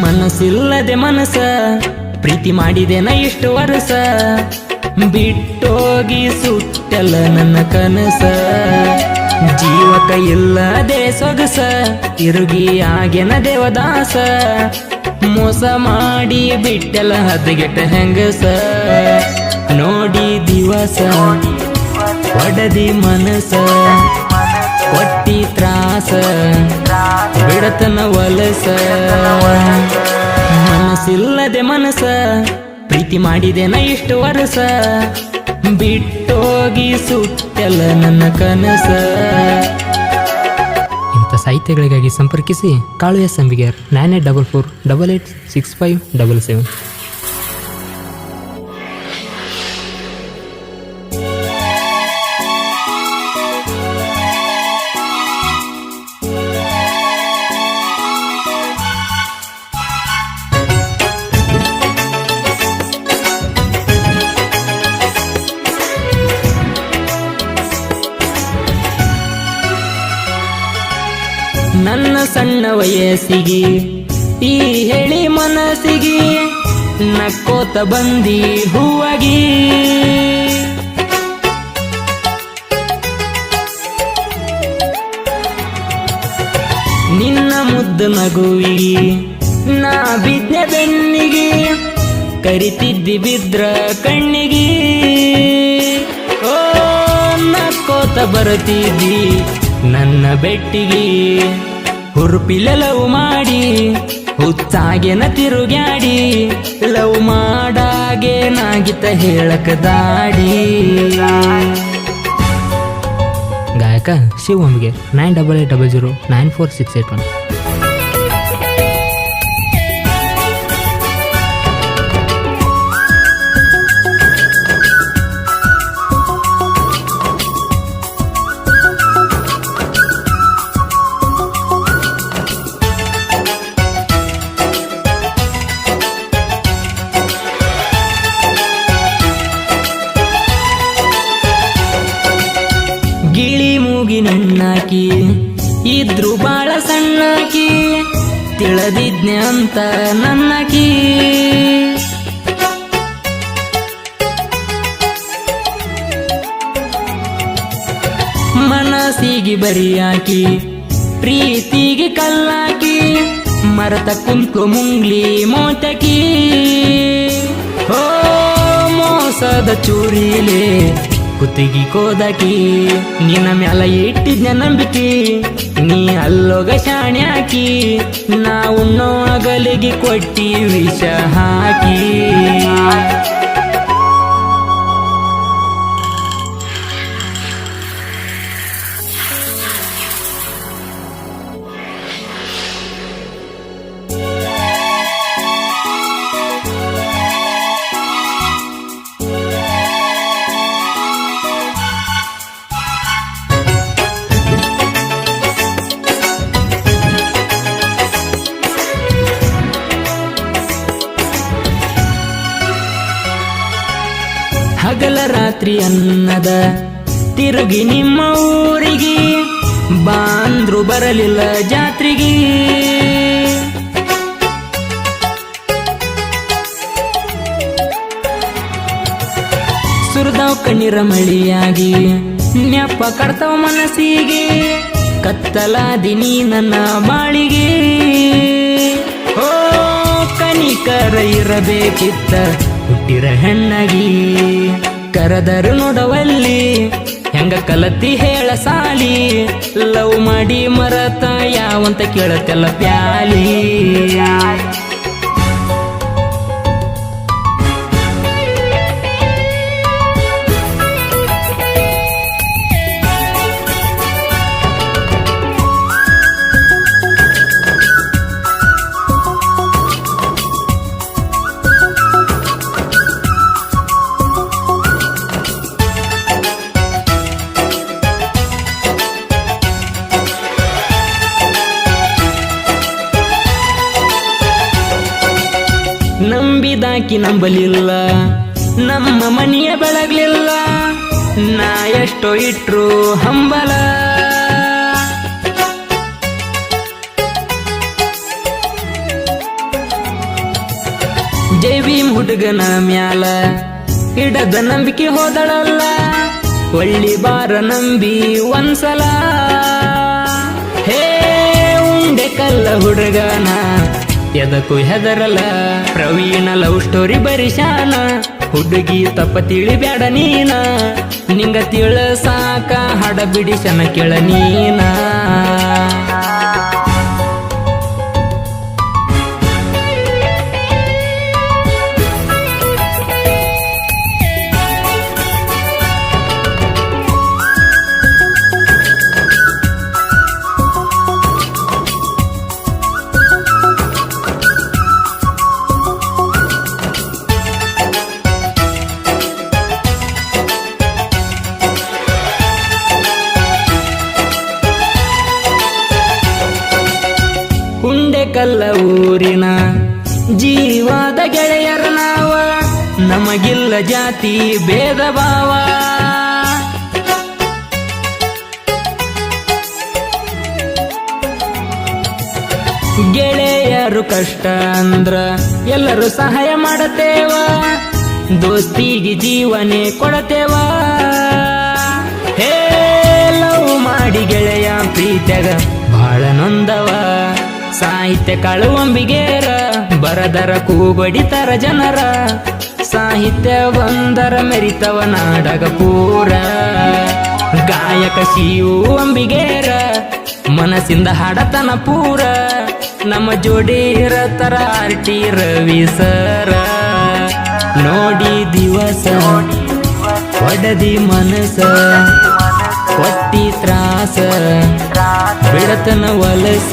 ಮನಸ್ಸಿಲ್ಲದೆ ಮನಸ್ಸ ಪ್ರೀತಿ ಮಾಡಿದೆನ ಇಷ್ಟು ವರ್ಷ ಬಿಟ್ಟೋಗಿ ಸುಟ್ಟಲ್ಲ ನನ್ನ ಕನಸ ಜೀವಕ ಇಲ್ಲದೆ ಸೊಗಸ ತಿರುಗಿ ಆಗ್ಯನ ದೇವದಾಸ ಮೋಸ ಮಾಡಿ ಬಿಟ್ಟಲ್ಲ ಹದಗೆಟ್ಟ ಹೆಂಗಸ ನೋಡಿ ದಿವಸ ಒಡದಿ ಮನಸ ಕೊಟ್ಟಿ ತ್ರಾಸ ಬಿಡತನ ವಲಸ ಮನಸ್ಸಿಲ್ಲದೆ ಮನಸ ಪ್ರೀತಿ ಮಾಡಿದೆನ ಇಷ್ಟು ವರ್ಷ ಬಿಟ್ಟೋಗಿ ಸುಟ್ಟಲ್ಲ ನನ್ನ ಕನಸ. ಇಂಥ ಸಾಹಿತ್ಯಗಳಿಗಾಗಿ ಸಂಪರ್ಕಿಸಿ ಕಾಳು ಎಸ್ ಅಂಬಿಗೇರ್ 9844886577. ನನ್ನ ಸಣ್ಣ ವಯಸ್ಸಿಗೆ ಈ ಹೇಳಿ ಮನಸ್ಸಿಗೆ ನಕ್ಕೋತ ಬಂದಿ ಹೂವಾಗಿ ನಿನ್ನ ಮುದ್ದು ನಗುವಿಗೆ ನಾ ಬಿದ್ದೆ ಬೆನ್ನಿಗೆ ಕರಿತಿದ್ದಿ ಬಿದ್ರ ಕಣ್ಣಿಗೆ ಓ ನಕ್ಕೋತ ಬರುತ್ತಿದ್ದಿ ನನ್ನ ಬೆಟ್ಟಿಗೆ ಹುರುಪಿಲೆ ಲವ್ ಮಾಡಿ ಹುಚ್ಚಾಗೆನ ತಿರುಗ್ಯಾಡಿ ಲವ್ ಮಾಡಾಗೆ ನಾಗಿತ ಹೇಳಕ ದಾಡಿ. ಗಾಯಕ ಶಿವ ಅಂಬಿಗೆ 9880094681. ಗಿಳಿ ಮೂಗಿನಣ್ಣಾಕಿ ಇದ್ರು ಬಾಳ ಸಣ್ಣಾಕಿ ತಿಳಿದಿದ್ನೆ ಅಂತ ನನ್ನಕಿ ಮನಸ್ಸಿಗೆ ಬರಿಯಾಕಿ ಪ್ರೀತಿಗೆ ಕಲ್ಲಾಕಿ ಮರತ ಕುಂತ್ಕೊ ಮುಂಗ್ಲಿ ಮೋತಕಿ ಓ ಮೋಸದ ಚೂರಿಲೆ ಕುತ್ತಿಗೆ ಕೋದಕಿ ನಿನ್ನ ಮ್ಯಾಲ ಇಟ್ಟಿದ್ನ ನಂಬಿಕೆ ನೀ ಅಲ್ಲೋಗ ಶಾಣ್ಯಾಕಿ ನಾ ಉಣ್ಣೋ ಅಗಲಿಗೆ ಕೊಟ್ಟಿ ವಿಷ ಹಾಕಿ. ಹಗಲ ರಾತ್ರಿ ಅನ್ನದ ತಿರುಗಿ ನಿಮ್ಮ ಊರಿಗೆ ಬಾಂದ್ರು ಬರಲಿಲ್ಲ ಜಾತ್ರೆಗೆ ಸುರದಾವ್ ಕಣ್ಣೀರ ಮಳಿಯಾಗಿ ನೆಪ ಕಡ್ತಾವ ಮನಸ್ಸಿಗೆ ಕತ್ತಲಾದಿನಿ ನನ್ನ ಬಾಳಿಗೆ ಓ ಕನಿಕರ ಇರಬೇಕಿತ್ತ ಹುಟ್ಟಿರ ಹೆಣ್ಣಗಿ ಕರದರು ನೋಡವಲ್ಲಿ ಹೆಂಗ ಕಲತಿ ಹೇಳ ಸಾಲಿ ಲವ್ ಮಾಡಿ ಮರತ ಯಾವಂತ ಕೇಳತೆಲ್ಲ ಪ್ಯಾಲಿ. ನಂಬಿದಾಕಿ ನಂಬಲಿಲ್ಲ ನಮ್ಮ ಮನೆಯ ಬೆಳಗ್ಲಿಲ್ಲ ನಾ ಎಷ್ಟೋ ಇಟ್ರು ಹಂಬಲ ಜೈ ಭೀಮ್ ಹುಡುಗನ ಮ್ಯಾಲ ಇಡದ ನಂಬಿಕೆ ಹೋದಳಲ್ಲ, ಒಳ್ಳಿ ಬಾರ ನಂಬಿ ಒಂದ್ಸಲ. ಹೇ ಉಂಡೆ ಕಲ್ಲ ಹುಡುಗನ ಎದಕ್ಕೂ ಹೆದರಲ್ಲ, ಪ್ರವೀಣ ಲವ್ ಸ್ಟೋರಿ ಬರಿಶಾನ, ಹುಡುಗಿ ತಪ್ಪ ತಿಳಿಬ್ಯಾಡ ನೀನ, ನಿಂಗ ತಿಳಸಾಕ ಹಡ ಬಿಡಿಸನ ಕೆಳ ನೀನ. ಕಲ್ಲ ಊರಿನ ಜೀವದ ಗೆಳೆಯರ ನಾವ, ನಮಗಿಲ್ಲ ಜಾತಿ ಭೇದ ಭಾವ. ಗೆಳೆಯರು ಕಷ್ಟ ಅಂದ್ರ ಎಲ್ಲರೂ ಸಹಾಯ ಮಾಡತೇವ, ದೋಸ್ತಿಗೆ ಜೀವನೇ ಕೊಡತೇವ. ಹೇ ಲವ್ ಮಾಡಿ ಗೆಳೆಯ ಪ್ರೀತ್ಯಾಗ ಬಾಳ ನೊಂದವ, ಸಾಹಿತ್ಯ ಕಾಳುವಂಬಿಗೇರ ಬರದರ ಕೂಬಡಿತರ ಜನರ, ಸಾಹಿತ್ಯ ಬಂದರ ಮೆರಿತವ ನಾಡಗ ಪೂರ. ಗಾಯಕ ಶಿವು ಅಂಬಿಗೇರ ಮನಸ್ಸಿಂದ ಹಾಡತನ ಪೂರ, ನಮ್ಮ ಜೋಡಿ ಇರತರ ಆರ್ಟಿ ರವಿ ಸರ. ನೋಡಿ ದಿವಸ ಒಡದಿ ಮನಸ, ಕೊಟ್ಟಿ ತ್ರಾಸ ಬಿಡತನ ವಲಸ.